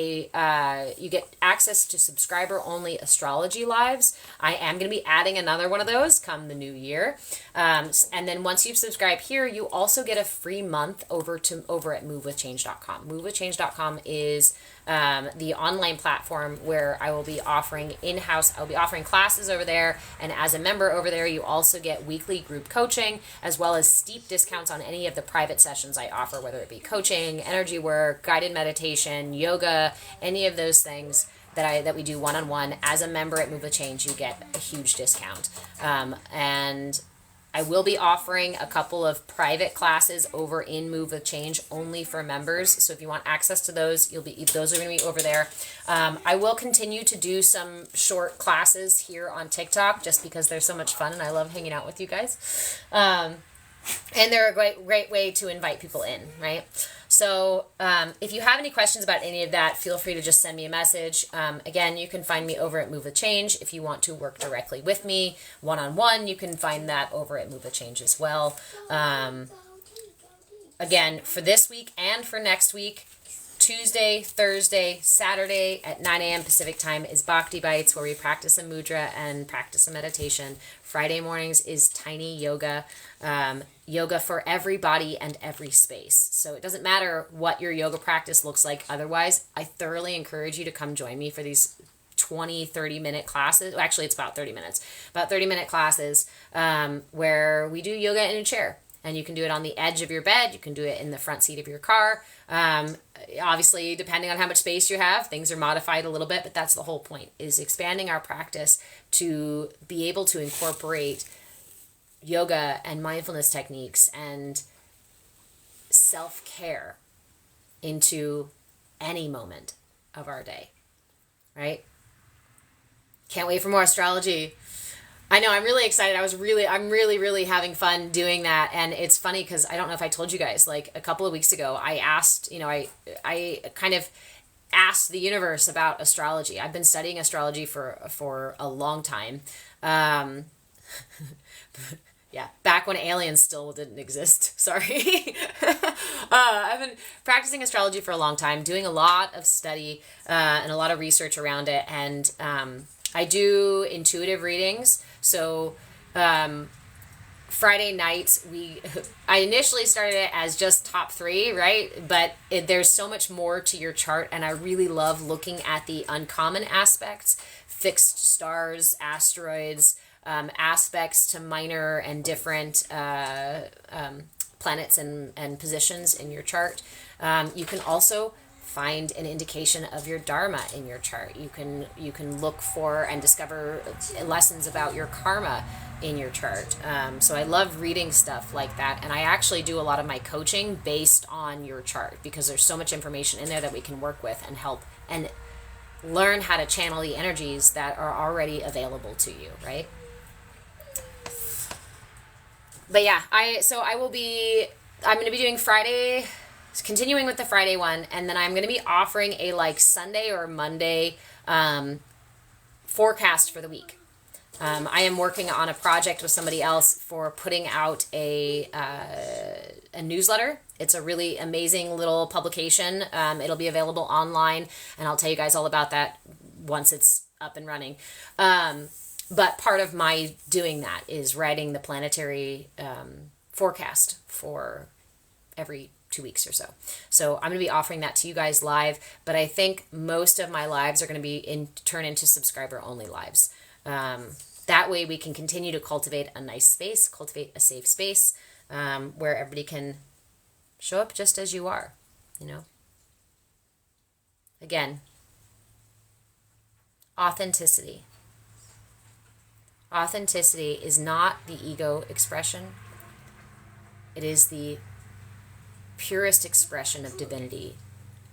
access to subscriber-only astrology lives. I am going to be adding another one of those come the new year. And then once you've subscribed here, you also get a free month over at movewithchange.com. Movewithchange.com is the online platform where I will be offering I'll be offering classes over there, and as a member over there, you also get weekly group coaching, as well as steep discounts on any of the private sessions I offer, whether it be coaching, energy work, guided meditation, yoga, any of those things that we do one-on-one. As a member at Move with Change, you get a huge discount. And I will be offering a couple of private classes over in Move with Change only for members. So if you want access to those, those are going to be over there. I will continue to do some short classes here on TikTok just because they're so much fun and I love hanging out with you guys. And they're a great way to invite people in, right? So if you have any questions about any of that, feel free to just send me a message. Again, you can find me over at Move with Change. If you want to work directly with me, one-on-one, you can find that over at Move with Change as well. Again, for this week and for next week, Tuesday, Thursday, Saturday at 9 a.m. Pacific time is Bhakti Bites, where we practice a mudra and practice a meditation. Friday mornings is tiny yoga, yoga for every body and every space. So it doesn't matter what your yoga practice looks like otherwise. I thoroughly encourage you to come join me for these 30-minute classes. Actually, it's about 30 minutes. About 30-minute classes where we do yoga in a chair. And you can do it on the edge of your bed. You can do it in the front seat of your car. Obviously, depending on how much space you have, things are modified a little bit, but that's the whole point, is expanding our practice to be able to incorporate yoga and mindfulness techniques and self-care into any moment of our day, right? Can't wait for more astrology. I know, I'm really excited. I'm really having fun doing that. And it's funny because I don't know if I told you guys, like a couple of weeks ago, I asked, I kind of asked the universe about astrology. I've been studying astrology for a long time. Yeah, back when aliens still didn't exist. Sorry. I've been practicing astrology for a long time, doing a lot of study and a lot of research around it. And I do intuitive readings. So Friday nights, I initially started it as just top 3, right? But there's so much more to your chart, and I really love looking at the uncommon aspects, fixed stars, asteroids, aspects to minor and different planets and positions in your chart. You can also find an indication of your dharma in your chart. You can look for and discover lessons about your karma in your chart. So I love reading stuff like that, and I actually do a lot of my coaching based on your chart because there's so much information in there that we can work with and help and learn how to channel the energies that are already available to you, right? But yeah, I'm going to be doing Friday, continuing with the Friday one, and then I'm going to be offering a Sunday or Monday forecast for the week. I am working on a project with somebody else for putting out a newsletter. It's a really amazing little publication. It'll be available online, and I'll tell you guys all about that once it's up and running. But part of my doing that is writing the planetary forecast for every 2 weeks or so. So I'm going to be offering that to you guys live, but I think most of my lives are going to be turn into subscriber only lives. That way we can continue to cultivate a nice space, cultivate a safe space, where everybody can show up just as you are, Again, authenticity. Authenticity is not the ego expression. It is the purest expression of divinity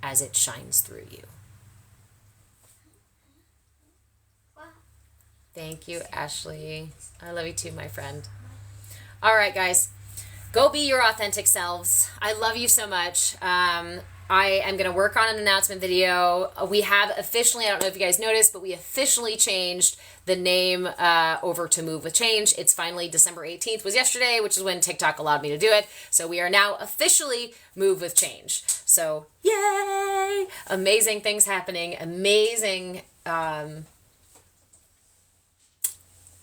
as it shines through you. Thank you, Ashley. I love you too, my friend. All right, guys. Go be your authentic selves. I love you so much. I am going to work on an announcement video. We have officially, I don't know if you guys noticed, but we officially changed the name over to Move with Change. It's finally December 18th was yesterday, which is when TikTok allowed me to do it. So we are now officially Move with Change. So yay! Amazing things happening. Amazing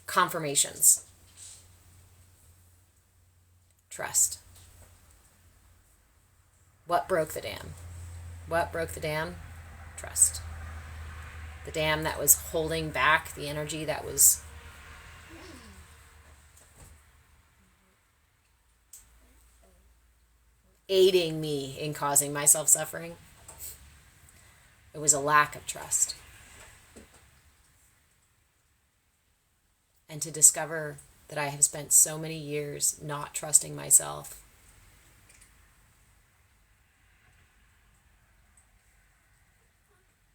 confirmations. Trust. What broke the dam? What broke the dam? Trust. The dam that was holding back the energy that was aiding me in causing myself suffering. It was a lack of trust. And to discover that I have spent so many years not trusting myself.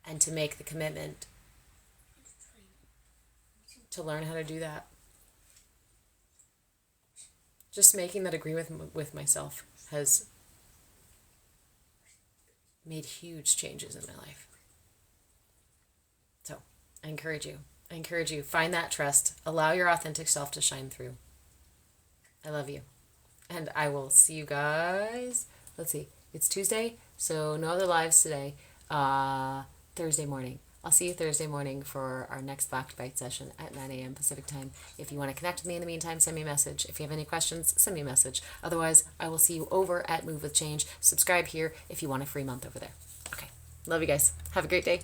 And to make the commitment to learn how to do that. Just making that agreement with myself has made huge changes in my life. So I encourage you, find that trust, allow your authentic self to shine through. I love you. And I will see you guys. Let's see, it's Tuesday, so no other lives today. Thursday morning. I'll see you Thursday morning for our next Bhakti Bites session at 9 a.m. Pacific time. If you want to connect with me in the meantime, send me a message. If you have any questions, send me a message. Otherwise, I will see you over at Move with Change. Subscribe here if you want a free month over there. Okay. Love you guys. Have a great day.